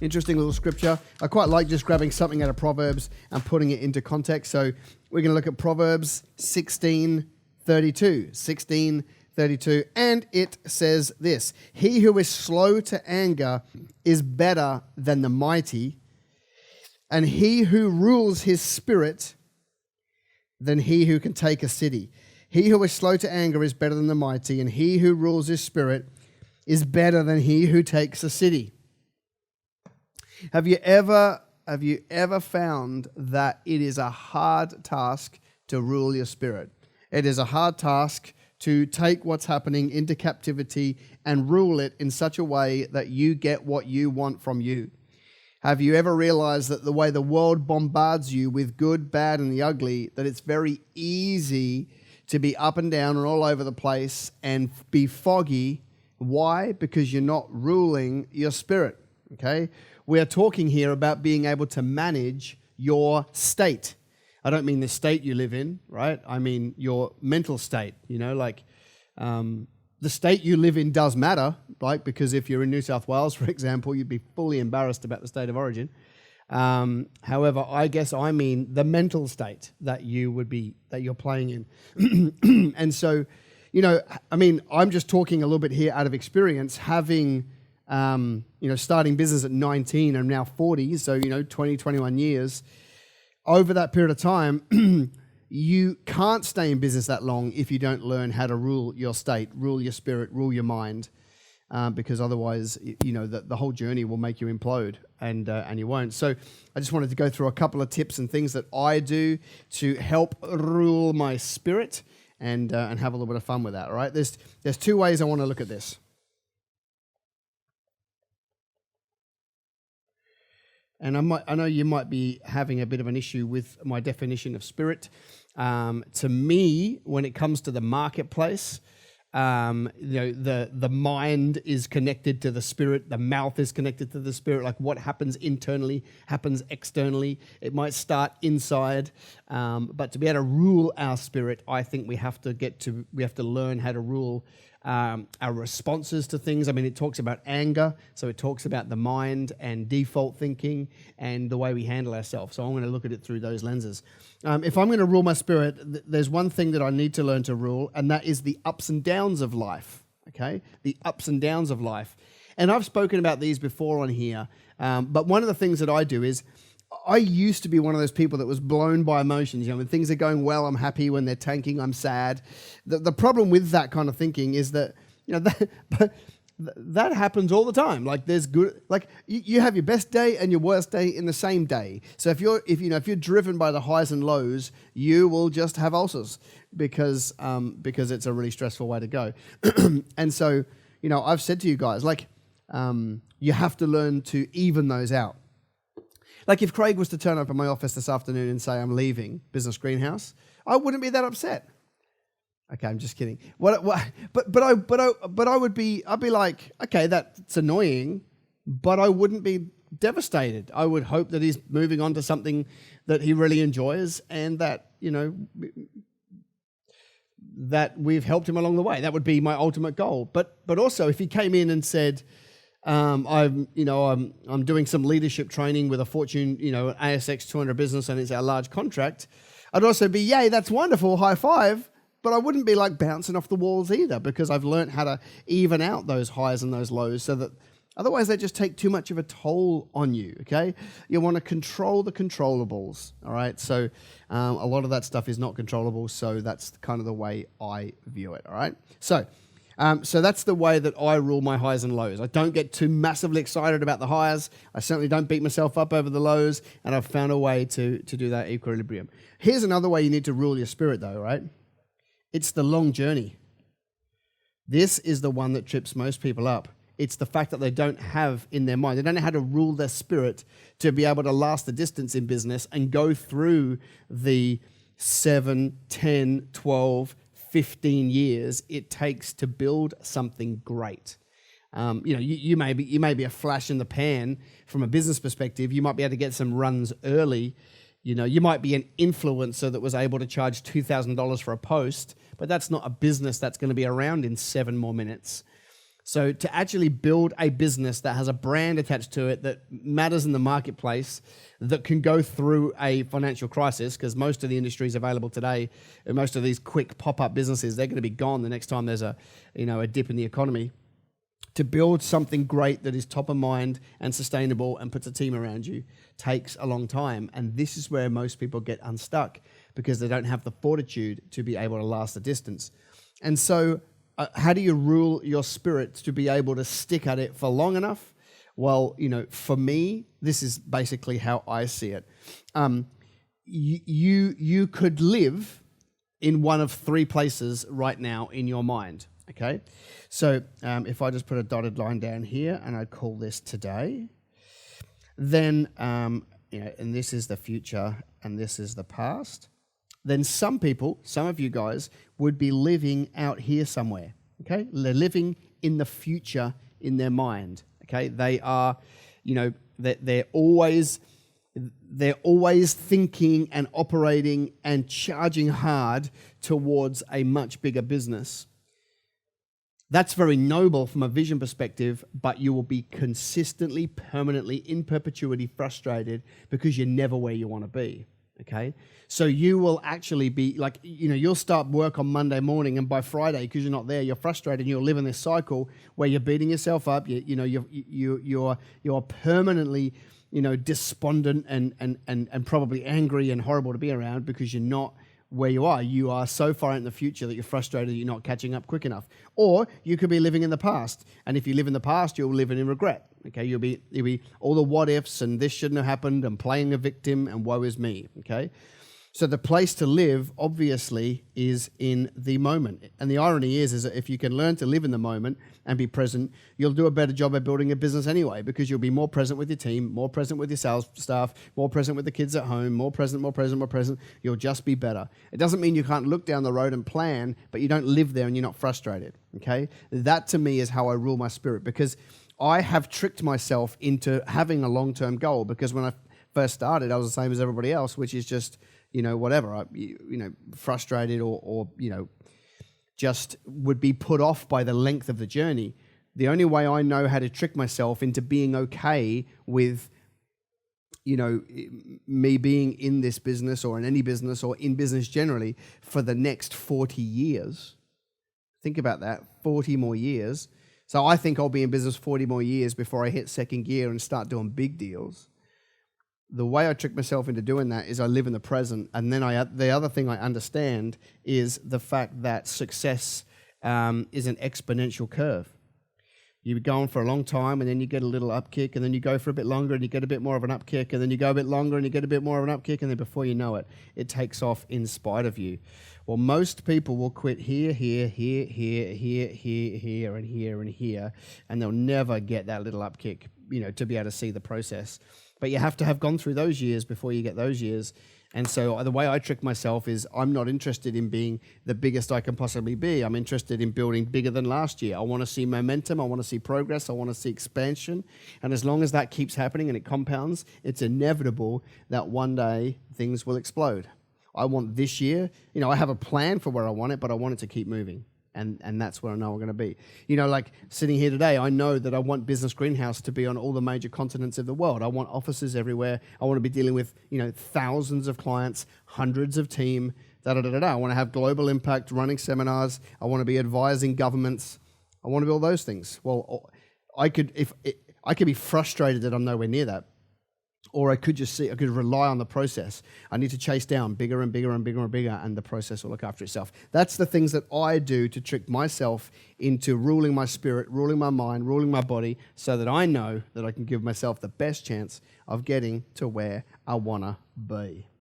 Interesting little scripture. I quite like just grabbing something out of Proverbs and putting it into context. So we're going to look at Proverbs 16:32. 16:32. And it says this: He who is slow to anger is better than the mighty, and he who rules his spirit than he who can take a city. He who is slow to anger is better than the mighty, and he who rules his spirit is better than he who takes a city. Have you ever found that it is a hard task to rule your spirit? It is a hard task to take what's happening into captivity and rule it in such a way that you get what you want from you. Have you ever realized that the way the world bombards you with good, bad, and the ugly, that it's very easy to be up and down and all over the place and be foggy? Why? Because you're not ruling your spirit, okay? We are talking here about being able to manage your state. I don't mean the state you live in, right? I mean your mental state, the state you live in does matter, right? Because if you're in New South Wales, for example, you'd be fully embarrassed about the state of origin. However, I guess I mean the mental state that you're playing in. And so, I'm just talking a little bit here out of experience, having, starting business at 19 and now 40, so, 20, 21 years. Over that period of time, you can't stay in business that long if you don't learn how to rule your state, rule your spirit, rule your mind, because otherwise, the whole journey will make you implode, and you won't. So I just wanted to go through a couple of tips and things that I do to help rule my spirit and have a little bit of fun with that. All right, there's two ways I want to look at this. And I know you might be having a bit of an issue with my definition of spirit. To me, when it comes to the marketplace, the mind is connected to the spirit, the mouth is connected to the spirit. Like what happens internally happens externally. It might start inside, but to be able to rule our spirit, I think we have to learn how to rule our responses to things. I mean, it talks about anger, so it talks about the mind and default thinking and the way we handle ourselves. So I'm going to look at it through those lenses. If I'm going to rule my spirit, there's one thing that I need to learn to rule, and that is the ups and downs of life, okay? The ups and downs of life. And I've spoken about these before on here, but one of the things that I do is I used to be one of those people that was blown by emotions. When things are going well, I'm happy. When they're tanking, I'm sad. The problem with that kind of thinking is that, that happens all the time. Like there's good, like you have your best day and your worst day in the same day. So if you're driven by the highs and lows, you will just have ulcers because it's a really stressful way to go. And so, I've said to you guys, you have to learn to even those out. Like if Craig was to turn up at my office this afternoon and say I'm leaving Business Greenhouse, I wouldn't be that upset. Okay, I'm just kidding. But I would be. I'd be like, okay, that's annoying, but I wouldn't be devastated. I would hope that he's moving on to something that he really enjoys, and that that we've helped him along the way. That would be my ultimate goal. But also, if he came in and said, I'm doing some leadership training with a Fortune, ASX 200 business, and it's our large contract, I'd also be, yay, that's wonderful, high five. But I wouldn't be like bouncing off the walls either, because I've learned how to even out those highs and those lows, so that otherwise they just take too much of a toll on you, okay? You want to control the controllables, all right? So a lot of that stuff is not controllable, so that's kind of the way I view it, all right? So that's the way that I rule my highs and lows. I don't get too massively excited about the highs. I certainly don't beat myself up over the lows, and I've found a way to do that equilibrium. Here's another way you need to rule your spirit, though, right? It's the long journey. This is the one that trips most people up. It's the fact that they don't have in their mind, they don't know how to rule their spirit to be able to last the distance in business and go through the 7, 10, 12, 15 years it takes to build something great. You may be a flash in the pan from a business perspective. You might be able to get some runs early. You might be an influencer that was able to charge $2,000 for a post, but that's not a business that's going to be around in 7 more minutes. So to actually build a business that has a brand attached to it that matters in the marketplace, that can go through a financial crisis, because most of the industries available today, and most of these quick pop-up businesses, they're going to be gone the next time there's a dip in the economy. To build something great that is top of mind and sustainable and puts a team around you takes a long time. And this is where most people get unstuck, because they don't have the fortitude to be able to last the distance. And so how do you rule your spirit to be able to stick at it for long enough? Well, for me, this is basically how I see it. You could live in one of three places right now in your mind, okay? So if I just put a dotted line down here and I call this today, then, and this is the future and this is the past, then some people, some of you guys, would be living out here somewhere, okay? They're living in the future in their mind, okay? They are, they're always thinking and operating and charging hard towards a much bigger business. That's very noble from a vision perspective, but you will be consistently, permanently, in perpetuity frustrated because you're never where you want to be. Okay, so you will actually be like, you'll start work on Monday morning, and by Friday, because you're not there, you're frustrated, and you'll live in this cycle where you're beating yourself up. You're permanently, despondent and probably angry and horrible to be around because you're not where you are. You are so far in the future that you're frustrated that you're not catching up quick enough. Or you could be living in the past, and if you live in the past, you'll live in regret. Okay, you'll be all the what ifs and this shouldn't have happened and playing a victim and woe is me. Okay, so the place to live obviously is in the moment, and the irony is that if you can learn to live in the moment and be present, you'll do a better job at building a business anyway, because you'll be more present with your team, more present with your sales staff, more present with the kids at home, more present. You'll just be better. It doesn't mean you can't look down the road and plan, but you don't live there and you're not frustrated. Okay, that to me is how I rule my spirit, because I have tricked myself into having a long-term goal, because when I first started, I was the same as everybody else, which is just, whatever, frustrated or just would be put off by the length of the journey. The only way I know how to trick myself into being okay with, me being in this business or in any business or in business generally for the next 40 years. Think about that, 40 more years. So I think I'll be in business 40 more years before I hit second gear and start doing big deals. The way I trick myself into doing that is I live in the present. And then the other thing I understand is the fact that success is an exponential curve. You're going for a long time, and then you get a little upkick, and then you go for a bit longer, and you get a bit more of an upkick, and then you go a bit longer, and you get a bit more of an upkick, and then before you know it, it takes off in spite of you. Well, most people will quit here, and here, and they'll never get that little upkick, to be able to see the process. But you have to have gone through those years before you get those years. And so the way I trick myself is I'm not interested in being the biggest I can possibly be. I'm interested in building bigger than last year. I want to see momentum. I want to see progress. I want to see expansion. And as long as that keeps happening and it compounds, it's inevitable that one day things will explode. I want this year, I have a plan for where I want it, but I want it to keep moving. And that's where I know we're going to be. Like sitting here today, I know that I want Business Greenhouse to be on all the major continents of the world. I want offices everywhere. I want to be dealing with, thousands of clients, hundreds of team, I want to have global impact, running seminars. I want to be advising governments. I want to be all those things. Well, I could be frustrated that I'm nowhere near that. Or I could rely on the process. I need to chase down bigger and bigger and bigger and bigger, and the process will look after itself. That's the things that I do to trick myself into ruling my spirit, ruling my mind, ruling my body, so that I know that I can give myself the best chance of getting to where I want to be.